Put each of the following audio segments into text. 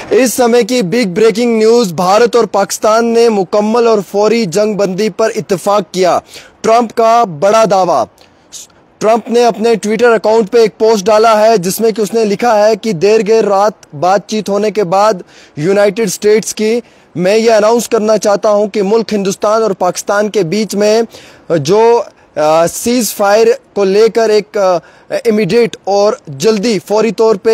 इस समय की बिग ब्रेकिंग न्यूज, भारत और पाकिस्तान ने मुकम्मल और फौरी जंग बंदी पर इत्तेफाक किया। ट्रंप का बड़ा दावा। ट्रंप ने अपने ट्विटर अकाउंट पे एक पोस्ट डाला है जिसमें कि उसने लिखा है कि देर रात बातचीत होने के बाद यूनाइटेड स्टेट्स की मैं ये अनाउंस करना चाहता हूं कि मुल्क हिंदुस्तान और पाकिस्तान के बीच में जो सीज फायर को लेकर एक इमीडिएट और जल्दी फौरी तौर पे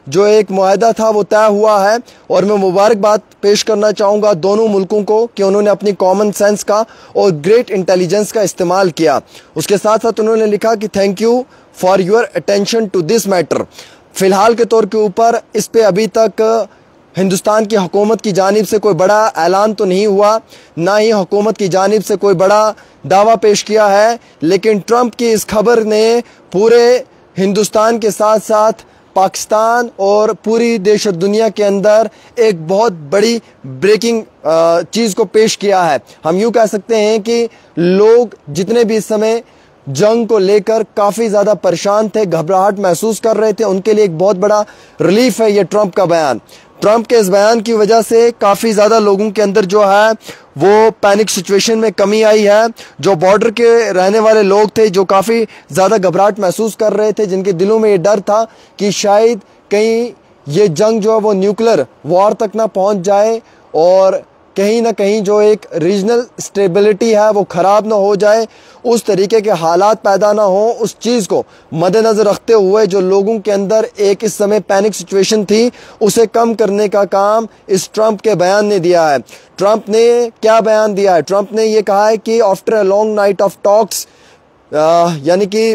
जो एक मुआहदा था वो तय हुआ है। और मैं मुबारकबाद पेश करना चाहूँगा दोनों मुल्कों को कि उन्होंने अपनी कॉमन सेंस का और ग्रेट इंटेलिजेंस का इस्तेमाल किया। उसके साथ साथ उन्होंने लिखा कि thank you for your attention to this matter. फिलहाल के तौर के ऊपर इस पे अभी तक हिंदुस्तान की हुकूमत की जानिब से कोई बड़ा ऐलान तो नहीं हुआ, ना ही हुकूमत की जानिब से कोई बड़ा दावा पेश किया है, लेकिन ट्रंप की इस खबर ने पूरे हिंदुस्तान के साथ साथ पाकिस्तान और पूरी देश और दुनिया के अंदर एक बहुत बड़ी ब्रेकिंग चीज़ को पेश किया है। हम यूँ कह सकते हैं कि लोग जितने भी इस समय जंग को लेकर काफ़ी ज़्यादा परेशान थे, घबराहट महसूस कर रहे थे, उनके लिए एक बहुत बड़ा रिलीफ है ये ट्रंप का बयान। ट्रंप के इस बयान की वजह से काफ़ी ज़्यादा लोगों के अंदर जो है वो पैनिक सिचुएशन में कमी आई है। जो बॉर्डर के रहने वाले लोग थे, जो काफ़ी ज़्यादा घबराहट महसूस कर रहे थे, जिनके दिलों में ये डर था कि शायद कहीं ये जंग जो है वो न्यूक्लियर वॉर तक ना पहुंच जाए और कहीं ना कहीं जो एक रीजनल स्टेबिलिटी है वो ख़राब ना हो जाए, उस तरीके के हालात पैदा ना हो। उस चीज़ को मद्देनज़र रखते हुए जो लोगों के अंदर एक इस समय पैनिक सिचुएशन थी, उसे कम करने का काम इस ट्रंप के बयान ने दिया है। ट्रंप ने क्या बयान दिया है? ट्रंप ने ये कहा है कि after a long night of talks, यानी कि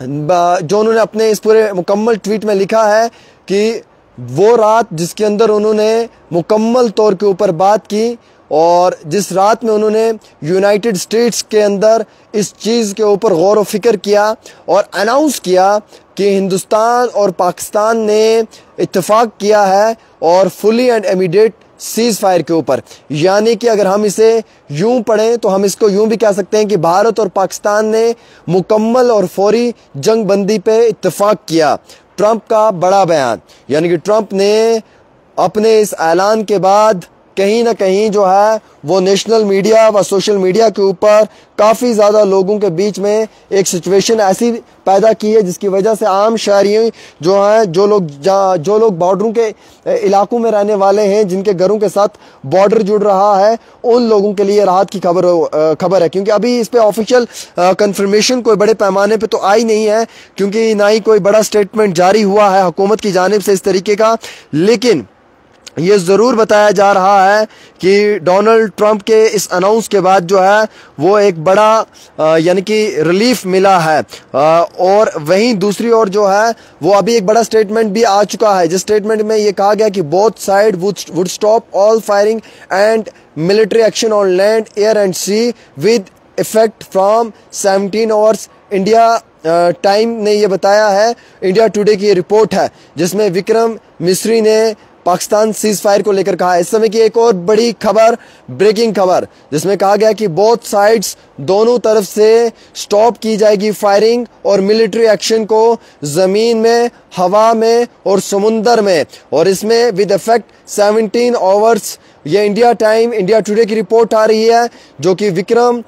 जो उन्होंने अपने इस पूरे मुकम्मल ट्वीट में लिखा है कि वो रात जिसके अंदर उन्होंने मुकम्मल तौर के ऊपर बात की और जिस रात में उन्होंने यूनाइटेड स्टेट्स के अंदर इस चीज़ के ऊपर गौर व फिक्र किया और अनाउंस किया कि हिंदुस्तान और पाकिस्तान ने इत्तेफाक किया है और fully and immediate cease fire के ऊपर। यानी कि अगर हम इसे यूं पढ़ें तो हम इसको यूं भी कह सकते हैं कि भारत और पाकिस्तान ने मुकम्मल और फौरी जंग बंदी पे इत्तेफाक किया। ट्रंप का बड़ा बयान, यानी कि ट्रंप ने अपने इस ऐलान के बाद कहीं ना कहीं जो है वो नेशनल मीडिया व सोशल मीडिया के ऊपर काफ़ी ज़्यादा लोगों के बीच में एक सिचुएशन ऐसी पैदा की है जिसकी वजह से आम शहरी जो हैं, जो लोग बॉर्डरों के इलाकों में रहने वाले हैं, जिनके घरों के साथ बॉर्डर जुड़ रहा है, उन लोगों के लिए राहत की खबर है। क्योंकि अभी इस पे ऑफिशियल कंफर्मेशन कोई बड़े पैमाने पे तो आई नहीं है, क्योंकि ना ही कोई बड़ा स्टेटमेंट जारी हुआ है हुकूमत की जानिब से इस तरीके का। लेकिन ये ज़रूर बताया जा रहा है कि डोनाल्ड ट्रंप के इस अनाउंस के बाद जो है वो एक बड़ा यानी कि रिलीफ मिला है। और वहीं दूसरी ओर जो है वो अभी एक बड़ा स्टेटमेंट भी आ चुका है, जिस स्टेटमेंट में ये कहा गया कि both side would stop all firing and military action on land, air and sea with effect from 17 hours. India time ने ये बताया है, इंडिया टुडे की ये रिपोर्ट है जिसमें विक्रम मिस्री ने पाकिस्तान सीज फायर को लेकर कहा है। इस समय की एक और बड़ी खबर, ब्रेकिंग खबर, जिसमें कहा गया कि बोथ साइड्स, दोनों तरफ से स्टॉप की जाएगी फायरिंग और मिलिट्री एक्शन को ज़मीन में, हवा में और समुंदर में, और इसमें विद इफेक्ट 17 आवर्स। ये इंडिया टाइम, इंडिया टुडे की रिपोर्ट आ रही है, जो कि विक्रम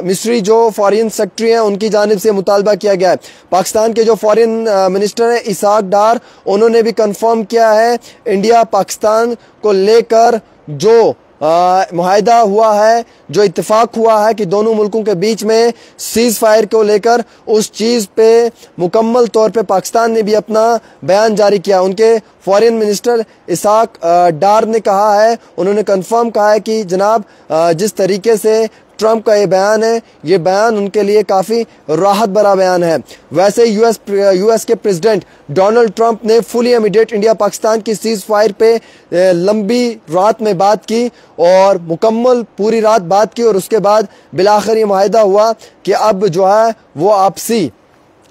मिस्री जो फॉरेन सेक्रेटरी हैं उनकी जानिब से मुतालबा किया गया है। पाकिस्तान के जो फॉरेन मिनिस्टर हैं इसाक डार, उन्होंने भी कंफर्म किया है इंडिया पाकिस्तान को लेकर जो मुआहदा हुआ है, जो इत्तेफाक हुआ है कि दोनों मुल्कों के बीच में सीज फायर को लेकर, उस चीज़ पे मुकम्मल तौर पे पाकिस्तान ने भी अपना बयान जारी किया। उनके फॉरेन मिनिस्टर इसाक डार ने कहा है, उन्होंने कंफर्म कहा है कि जनाब जिस तरीके से ट्रंप का ये बयान है, ये बयान उनके लिए काफ़ी राहत भरा बयान है। वैसे यूएस के प्रेसिडेंट डोनाल्ड ट्रंप ने फुली इमीडिएट इंडिया पाकिस्तान की सीज फायर पे लंबी रात में बात की और मुकम्मल पूरी रात बात की, और उसके बाद बिलाखिर ये मुआहदा हुआ कि अब जो है वो आपसी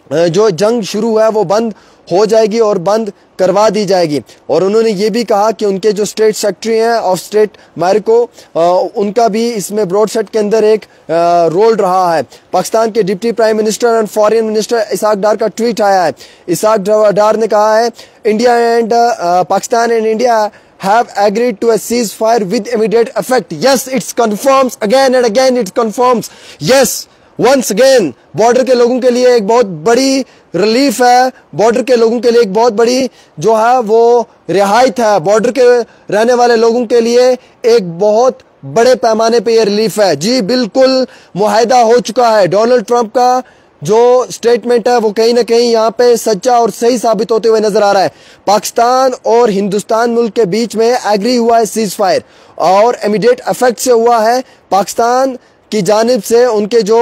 जो जंग शुरू है वो बंद हो जाएगी और बंद करवा दी जाएगी। और उन्होंने ये भी कहा कि उनके जो स्टेट सेक्रेटरी हैं ऑफ स्टेट मार्को, उनका भी इसमें ब्रॉडसेट के अंदर एक रोल रहा है। पाकिस्तान के deputy prime minister and foreign minister Ishaq Dar का ट्वीट आया है। इसाक डार ने कहा है, India and Pakistan and India have agreed to a ceasefire with immediate effect. Yes, it confirms again and again, it confirms. Yes, once again, border के लोगों के लिए एक बहुत बड़ी रिलीफ है, बॉर्डर के लोगों के लिए एक बहुत बड़ी जो है वो रिहायत है, बॉर्डर के रहने वाले लोगों के लिए एक बहुत बड़े पैमाने पे ये रिलीफ है। जी बिल्कुल मुआहदा हो चुका है। डोनाल्ड ट्रंप का जो स्टेटमेंट है वो कहीं ना कहीं यहाँ पे सच्चा और सही साबित होते हुए नजर आ रहा है। पाकिस्तान और हिंदुस्तान मुल्क के बीच में एग्री हुआ है सीज फायर और इमीडिएट इफेक्ट से हुआ है। पाकिस्तान की जानिब से उनके जो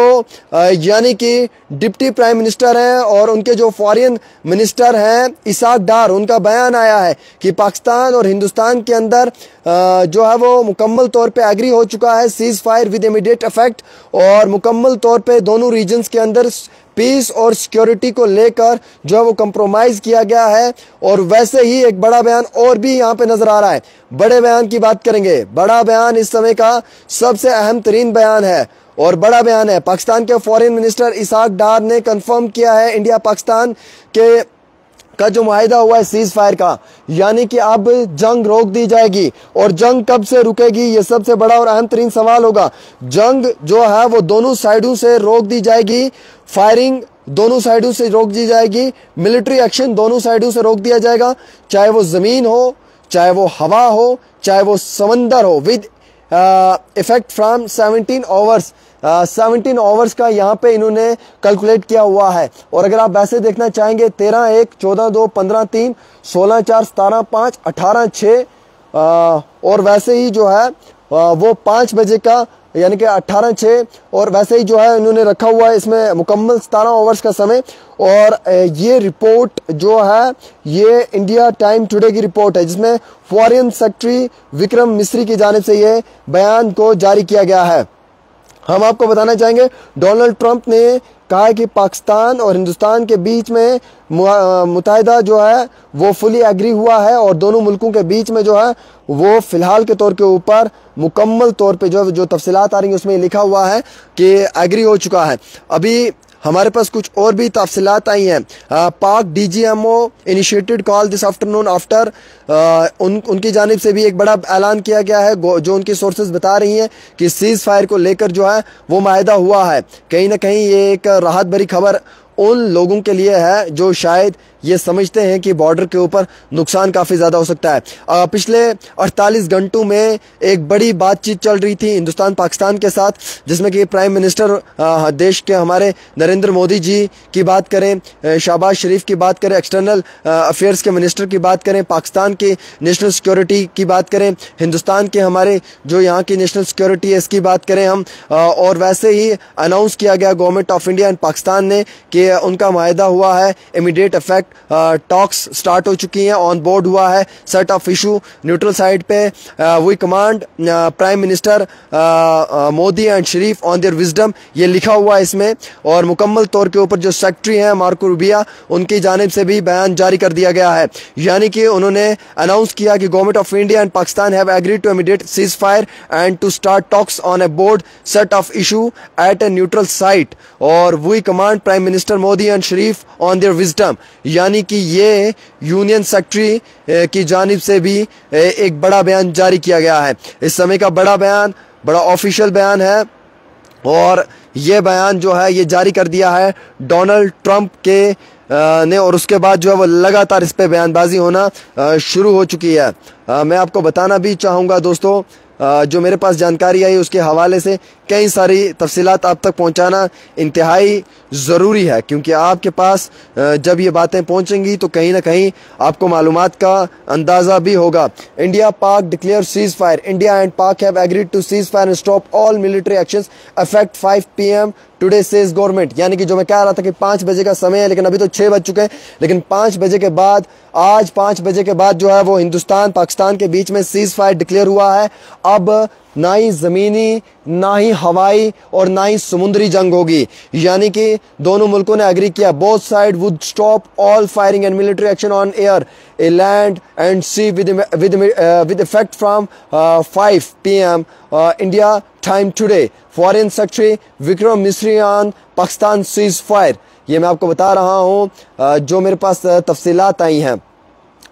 यानी कि डिप्टी प्राइम मिनिस्टर हैं और उनके जो फॉरेन मिनिस्टर हैं इसाक डार, उनका बयान आया है कि पाकिस्तान और हिंदुस्तान के अंदर जो है वो मुकम्मल तौर पे एग्री हो चुका है cease fire with immediate effect और मुकम्मल तौर पे दोनों रीजन्स के अंदर पीस और सिक्योरिटी को लेकर जो है वो कंप्रोमाइज किया गया है। और वैसे ही एक बड़ा बयान और भी यहाँ पे नजर आ रहा है। बड़े बयान की बात करेंगे, बड़ा बयान इस समय का सबसे अहम तरीन बयान है और बड़ा बयान है। पाकिस्तान के फॉरेन मिनिस्टर इसाक डार ने कंफर्म किया है इंडिया पाकिस्तान के का जो मुआहिदा हुआ है सीज फायर का, यानी कि अब जंग रोक दी जाएगी। और जंग कब से रुकेगी, ये सबसे बड़ा और अहम तरीन सवाल होगा। जंग जो है वो दोनों साइडों से रोक दी जाएगी, फायरिंग दोनों साइडों से रोक दी जाएगी, मिलिट्री एक्शन दोनों साइडों से रोक दिया जाएगा, चाहे वो जमीन हो, चाहे वो हवा हो, चाहे वो समंदर हो, with effect from 17 hours. 17 hours का यहाँ पे इन्होंने कैलकुलेट किया हुआ है। और अगर आप वैसे देखना चाहेंगे 13/1, 14/2, 15/3, 16/4, 17/5, 18/6 और वैसे ही जो है वो 5 बजे का यानी कि 18/6 और वैसे ही जो है इन्होंने रखा हुआ है इसमें मुकम्मल 17 आवर्स का समय। और ये रिपोर्ट जो है ये इंडिया टाइम टुडे की रिपोर्ट है जिसमें फॉरेन सेक्रेटरी विक्रम मिस्री की जानिब से ये बयान को जारी किया गया है। हम आपको बताना चाहेंगे डोनाल्ड ट्रंप ने कहा है कि पाकिस्तान और हिंदुस्तान के बीच में मुताहिदा जो है वो फुली एग्री हुआ है और दोनों मुल्कों के बीच में जो है वो फिलहाल के तौर के ऊपर मुकम्मल तौर पे जो तफसीलात आ रही हैं उसमें लिखा हुआ है कि एग्री हो चुका है। अभी हमारे पास कुछ और भी तफसीलात आई हैं। पाक DGMO initiated call this afternoon after उनकी जानिब से भी एक बड़ा ऐलान किया गया है जो उनकी सोर्सेज बता रही हैं कि सीज फायर को लेकर जो है वो माहिदा हुआ है। कहीं ना कहीं ये एक राहत भरी खबर उन लोगों के लिए है जो शायद ये समझते हैं कि बॉर्डर के ऊपर नुकसान काफ़ी ज़्यादा हो सकता है। पिछले 48 घंटों में एक बड़ी बातचीत चल रही थी हिंदुस्तान पाकिस्तान के साथ, जिसमें कि प्राइम मिनिस्टर देश के हमारे नरेंद्र मोदी जी की बात करें, शहबाज शरीफ की बात करें, एक्सटर्नल अफेयर्स के मिनिस्टर की बात करें, पाकिस्तान की नेशनल सिक्योरिटी की बात करें, हिंदुस्तान के हमारे जो यहाँ की नेशनल सिक्योरिटी है इसकी बात करें हम, और वैसे ही अनाउंस किया गया government of India and Pakistan ने कि उनका माहिदा हुआ है, इमीडिएट इफेक्ट टॉक्स स्टार्ट हो चुकी हैं, ऑन बोर्ड हुआ है, set of issue neutral side पे, we command prime minister Modi and Sharif on their wisdom, ये लिखा हुआ है इसमें। और मुकम्मल तौर के ऊपर जो सेक्रेटरी हैं मार्को रूबिया, उनकी जानिब से भी बयान जारी कर दिया गया है, यानी कि उन्होंने अनाउंस किया कि government of India and Pakistan have agreed to immediate cease fire and to start talks on a board set of issue at a neutral site, और we command prime minister Modi and Sharif on their wisdom, यानी कि ये union secretary की जानिब से भी एक बड़ा बयान जारी किया गया है। इस समय का बड़ा बयान, बड़ा ऑफिशियल बयान है और ये बयान जो है ये जारी कर दिया है डोनाल्ड ट्रंप के ने, और उसके बाद जो है वो लगातार इस पे बयानबाजी होना शुरू हो चुकी है। मैं आपको बताना भी चाहूँगा दोस्तों, जो मेरे पास जानकारी आई उसके हवाले से कई सारी तफसीलात आप तक पहुंचाना इंतहाई ज़रूरी है, क्योंकि आपके पास जब ये बातें पहुंचेंगी तो कहीं ना कहीं आपको मालूमात का अंदाज़ा भी होगा। India Pak declare cease fire, India and Pak have agreed to cease fire and stop all military actions affect 5 PM today says government, यानी कि जो मैं कह रहा था कि 5 बजे का समय है, लेकिन अभी तो 6 बज चुके हैं, लेकिन 5 बजे के बाद, आज 5 बजे के बाद जो है वो हिंदुस्तान पाकिस्तान के बीच में सीज फायर डिक्लेयर हुआ है। अब ना ही ज़मीनी, ना ही हवाई और ना ही समुद्री जंग होगी। यानी कि दोनों मुल्कों ने एग्री किया, both side would stop all firing and military action on air, land and sea with effect from 5 PM India time today. Foreign secretary Vikram Misri on Pakistan cease fire. ये मैं आपको बता रहा हूँ जो मेरे पास तफसीलात आई हैं।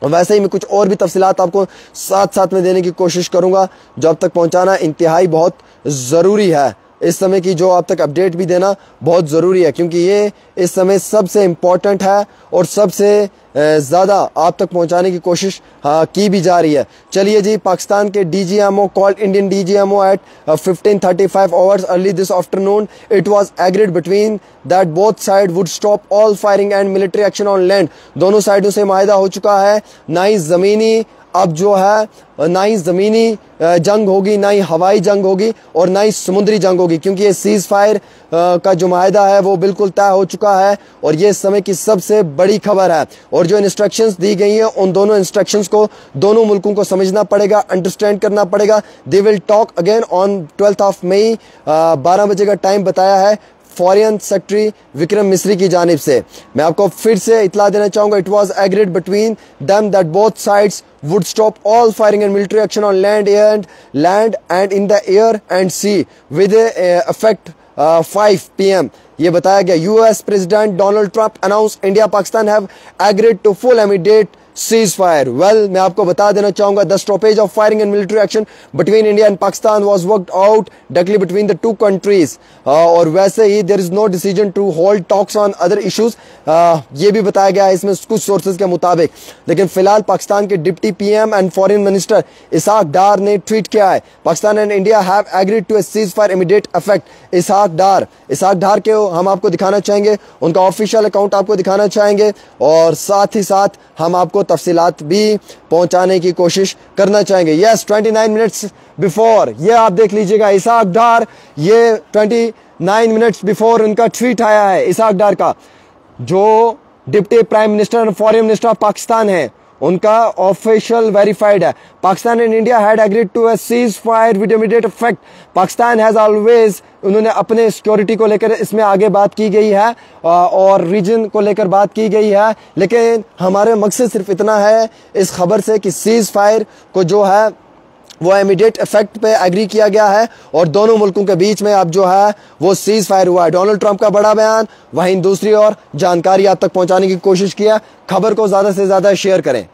वैसे ही मैं कुछ और भी तफसीलात आपको साथ साथ में देने की कोशिश करूंगा, जो अब तक पहुंचाना इंतहाई बहुत ज़रूरी है। इस समय की जो आप तक अपडेट भी देना बहुत ज़रूरी है, क्योंकि ये इस समय सबसे इम्पॉर्टेंट है और सबसे ज़्यादा आप तक पहुंचाने की कोशिश की भी जा रही है। चलिए जी, पाकिस्तान के DGMO called Indian DGMO at 15:35 hours early this afternoon. It was agreed between that both side would stop all firing and military action on land. दोनों साइडों से माहिदा हो चुका है, ना ही ज़मीनी अब जो है ना ही ज़मीनी जंग होगी, ना ही हवाई जंग होगी और ना ही समुद्री जंग होगी, क्योंकि ये सीज़ फायर का जो माहिदा है वो बिल्कुल तय हो चुका है और ये इस समय की सबसे बड़ी खबर है। और जो इंस्ट्रक्शंस दी गई हैं उन दोनों इंस्ट्रक्शंस को दोनों मुल्कों को समझना पड़ेगा, अंडरस्टैंड करना पड़ेगा। They will talk again on 12 मई 12 बजे का टाइम बताया है फॉरेन सेक्रेटरी विक्रम मिस्री की जानिब से। मैं आपको फिर से इतला देना चाहूंगा, it was agreed between them that both sides would stop all firing and military action on land and in the air and sea with effect 5 PM। ये बताया गया। US president Donald Trump announce India Pakistan have agreed to full immediate cease fire. Well, मैं आपको बता देना चाहूंगा, the stoppage of firing and military action between India and Pakistan was worked out directly between the two countries. और वैसे ही there is no decision to hold talks on other issues, ये भी बताया गया है इसमें कुछ सोर्सेज के मुताबिक। लेकिन फिलहाल पाकिस्तान के deputy PM and foreign minister Ishaq Dar ने ट्वीट किया है, Pakistan and India have agreed to a cease fire immediate effect. Ishaq Dar के हम आपको दिखाना चाहेंगे, उनका ऑफिशियल अकाउंट आपको दिखाना चाहेंगे और साथ ही साथ हम आपको तफसीलात भी पहुंचाने की कोशिश करना चाहेंगे। यस, 29 मिनट्स बिफोर, ये आप देख लीजिएगा इसहाक डार, ये 29 मिनट्स बिफोर उनका ट्वीट आया है इसहाक डार का, जो डिप्टी प्राइम मिनिस्टर और फॉरेन मिनिस्टर ऑफ पाकिस्तान है, उनका ऑफिशियल वेरीफाइड है। Pakistan and India had agreed to a ceasefire with immediate effect. Pakistan has always, उन्होंने अपने सिक्योरिटी को लेकर इसमें आगे बात की गई है और रीजन को लेकर बात की गई है, लेकिन हमारे मकसद सिर्फ इतना है इस खबर से कि सीज फायर को जो है वो इमीडिएट इफेक्ट पे एग्री किया गया है और दोनों मुल्कों के बीच में अब जो है वो सीज फायर हुआ है। डोनाल्ड ट्रंप का बड़ा बयान, वहीं दूसरी ओर जानकारी आप तक पहुंचाने की कोशिश किया। खबर को ज़्यादा से ज़्यादा शेयर करें।